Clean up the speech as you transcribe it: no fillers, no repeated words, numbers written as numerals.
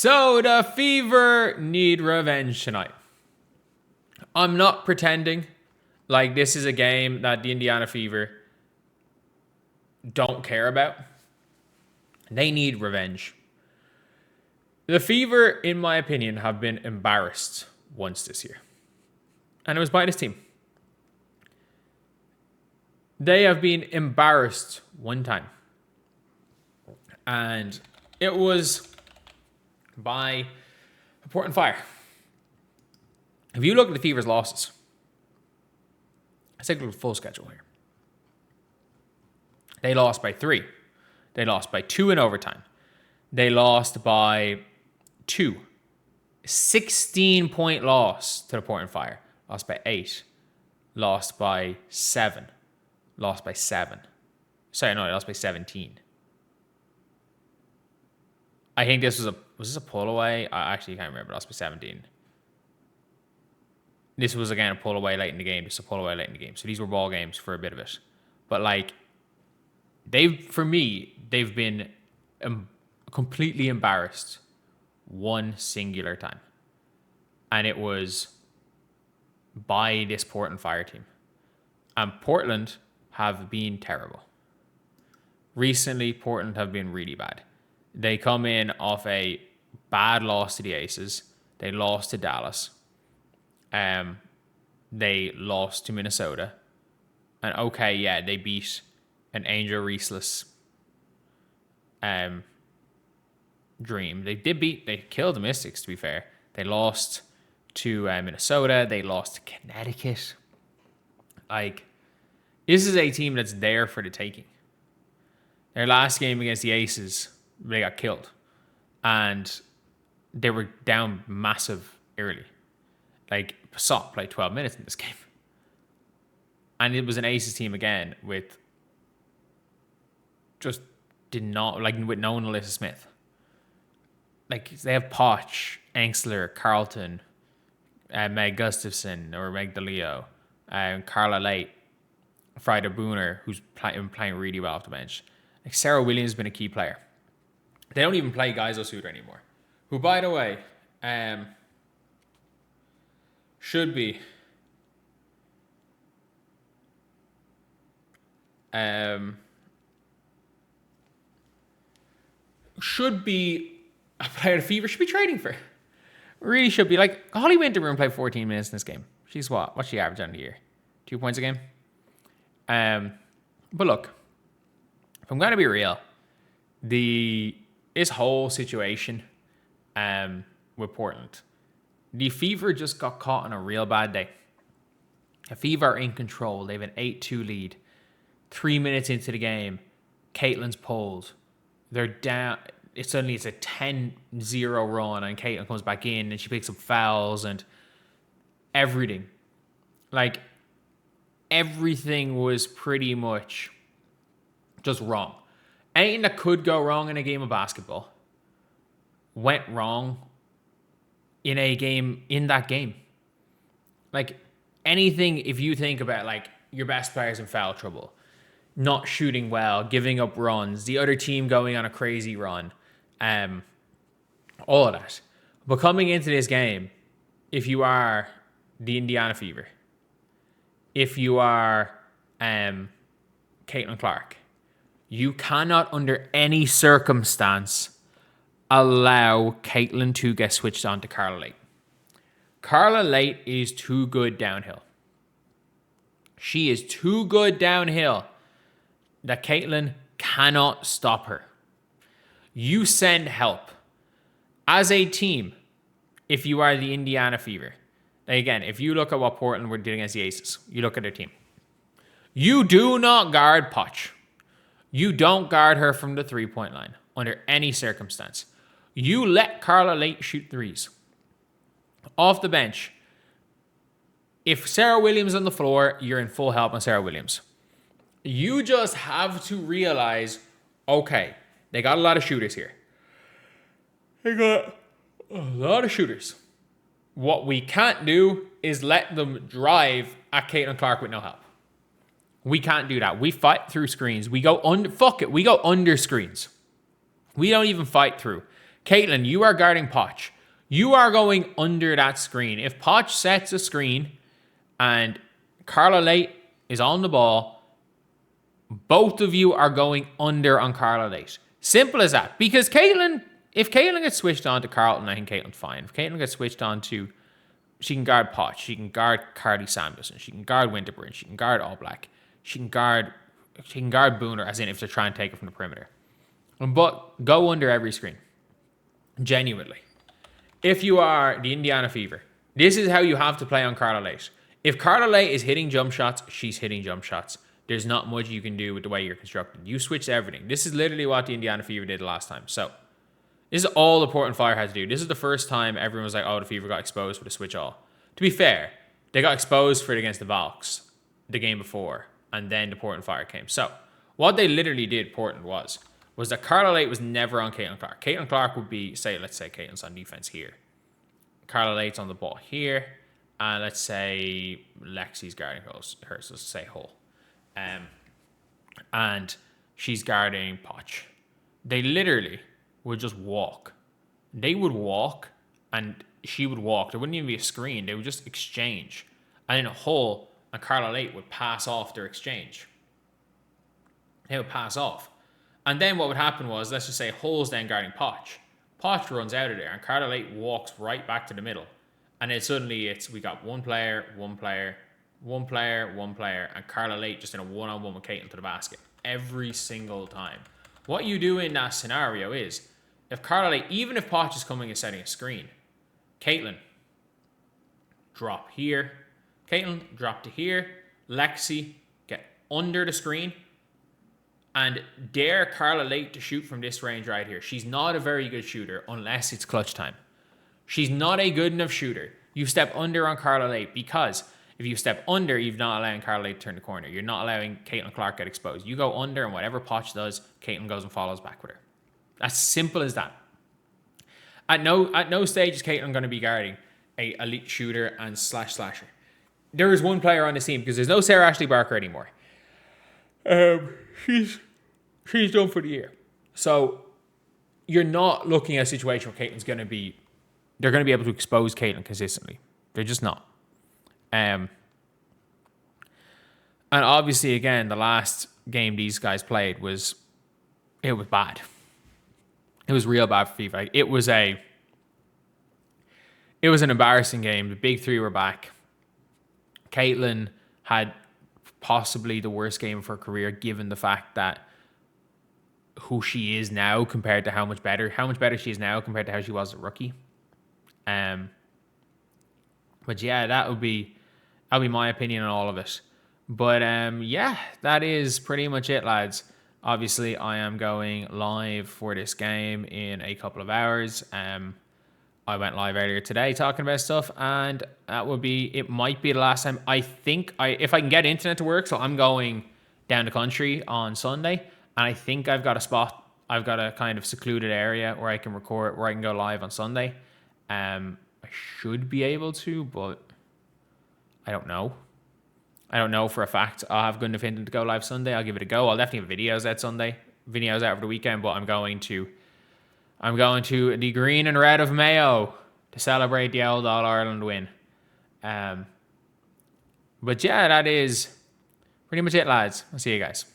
So the Fever need revenge tonight. I'm not pretending like this is a game that the Indiana Fever don't care about. They need revenge. The Fever, in my opinion, have been embarrassed once this year. And it was by this team. They have been embarrassed one time. And it was by Portland Fire. If you look at the Fever's losses, let's take a look at the full schedule here. They lost by 3. They lost by 2 in overtime. They lost by 2. 16-point loss to the Portland Fire. Lost by 8. Lost by 7. Lost by 7. Sorry, no, they lost by 17. I think this was this a pull away? I actually can't remember. Lost by 17. This was, again, a pull away late in the game. Just a pull away late in the game. So these were ball games for a bit of it. But, like, they've been completely embarrassed one singular time. And it was by this Portland Fire team. And Portland have been terrible. Recently, Portland have been really bad. They come in off a bad loss to the Aces. They lost to Dallas. They lost to Minnesota. And okay, yeah, they beat an Angel Reese dream. They killed the Mystics, to be fair. They lost to Minnesota. They lost to Connecticut. Like, this is a team that's there for the taking. Their last game against the Aces, they got killed. And they were down massive early. Like, Passat played 12 minutes in this game. And it was an Aces team again with just did not, like, with no Alyssa Smith. Like, they have Poch, Engsler, Carlton, Meg Gustafson, or Meg DeLeo, Carla Late, Frida Booner, who's playing really well off the bench. Like, Sarah Williams has been a key player. They don't even play Gaizo Suter anymore. Who, by the way, should be a player the Fever should be trading for. Really should be. Like, Holly Winterburn played 14 minutes in this game. She's what? What's she average on the year? 2 points a game? But look, if I'm going to be real, this whole situation with Portland, the Fever just got caught on a real bad day. The Fever are in control. They have an 8-2 lead. 3 minutes into the game, Caitlin's pulled. They're down. It's a 10-0 run, and Caitlin comes back in, and she picks up fouls and everything. Like, everything was pretty much just wrong. Anything that could go wrong in a game of basketball went wrong in that game. Like, anything, if you think about, like, your best players in foul trouble, not shooting well, giving up runs, the other team going on a crazy run, all of that. But coming into this game, if you are the Indiana Fever, if you are Caitlin Clark, you cannot under any circumstance allow Caitlin to get switched on to Carla Late. Carla Late is too good downhill. She is too good downhill that Caitlin cannot stop her. You send help. As a team, if you are the Indiana Fever, again, if you look at what Portland were doing against the Aces, you look at their team. You do not guard Poch. You don't guard her from the three-point line under any circumstance. You let Carla Late shoot threes. Off the bench, if Sarah Williams on the floor, you're in full help on Sarah Williams. You just have to realize, okay, they got a lot of shooters here. They got a lot of shooters. What we can't do is let them drive at Caitlin Clark with no help. We can't do that. We fight through screens. We go under screens. We don't even fight through. Caitlin, you are guarding Poch. You are going under that screen. If Poch sets a screen and Carla Late is on the ball, both of you are going under on Carla Late. Simple as that. Because Caitlin, if Caitlin gets switched on to Carlton, I think Caitlin's fine. If Caitlin gets switched on to, she can guard Poch, she can guard Carly Samuelson, she can guard Winterburn, she can guard All Black, she can guard Booner, as in if they're trying to take it from the perimeter. But go under every screen. Genuinely. If you are the Indiana Fever, this is how you have to play on Carla Late. If Carla Late is hitting jump shots, she's hitting jump shots. There's not much you can do with the way you're constructed. You switch everything. This is literally what the Indiana Fever did last time. So, this is all the Portland Fire had to do. This is the first time everyone was like, oh, the Fever got exposed for the switch all. To be fair, they got exposed for it against the Valks the game before, and then the Portland Fire came. So, what they literally did, Portland, was that Carla Late was never on Caitlin Clark. Caitlin Clark would be, let's say Caitlin's on defense here. Carla Late's on the ball here. And let's say Lexi's guarding her, so let's say Hull. And she's guarding Poch. They literally would just walk. They would walk and she would walk. There wouldn't even be a screen. They would just exchange. And then Hull and Carla Late would pass off their exchange. They would pass off. And then what would happen was, let's just say Hull's then guarding Poch. Poch runs out of there and Carla Late walks right back to the middle. And then suddenly we got one player, and Carla Late just in a one-on-one with Caitlin to the basket. Every single time. What you do in that scenario is, if Carla Late, even if Poch is coming and setting a screen, Caitlin, drop here. Caitlin, drop to here. Lexi, get under the screen. And dare Carla Late to shoot from this range right here. She's not a very good shooter unless it's clutch time. She's not a good enough shooter. You step under on Carla Late because if you step under, you're not allowing Carla Late to turn the corner. You're not allowing Caitlin Clark to get exposed. You go under and whatever Poch does, Caitlin goes and follows back with her. As simple as that. At no stage is Caitlin going to be guarding a elite shooter and slasher. There is one player on the team because there's no Sarah Ashley Barker anymore. She's done for the year. So you're not looking at a situation where Caitlin's going to be. They're going to be able to expose Caitlin consistently. They're just not. And obviously, again, the last game these guys played was bad. It was real bad for FIFA. It was an embarrassing game. The big three were back. Caitlin had possibly the worst game of her career, given the fact that who she is now compared to how much better she is now compared to how she was as a rookie. But yeah, that'll be my opinion on all of it. But yeah, that is pretty much it, lads. Obviously, I am going live for this game in a couple of hours. I went live earlier today talking about stuff, and it might be the last time. I think if I can get internet to work, so I'm going down the country on Sunday, and I think I've got a spot. I've got a kind of secluded area where I can record, where I can go live on Sunday. I should be able to, but I don't know. I don't know for a fact. I'll have good enough internet to go live Sunday. I'll give it a go. I'll definitely have videos out Sunday, videos out over the weekend, but I'm going to the green and red of Mayo to celebrate the old All-Ireland win. But yeah, that is pretty much it, lads. I'll see you guys.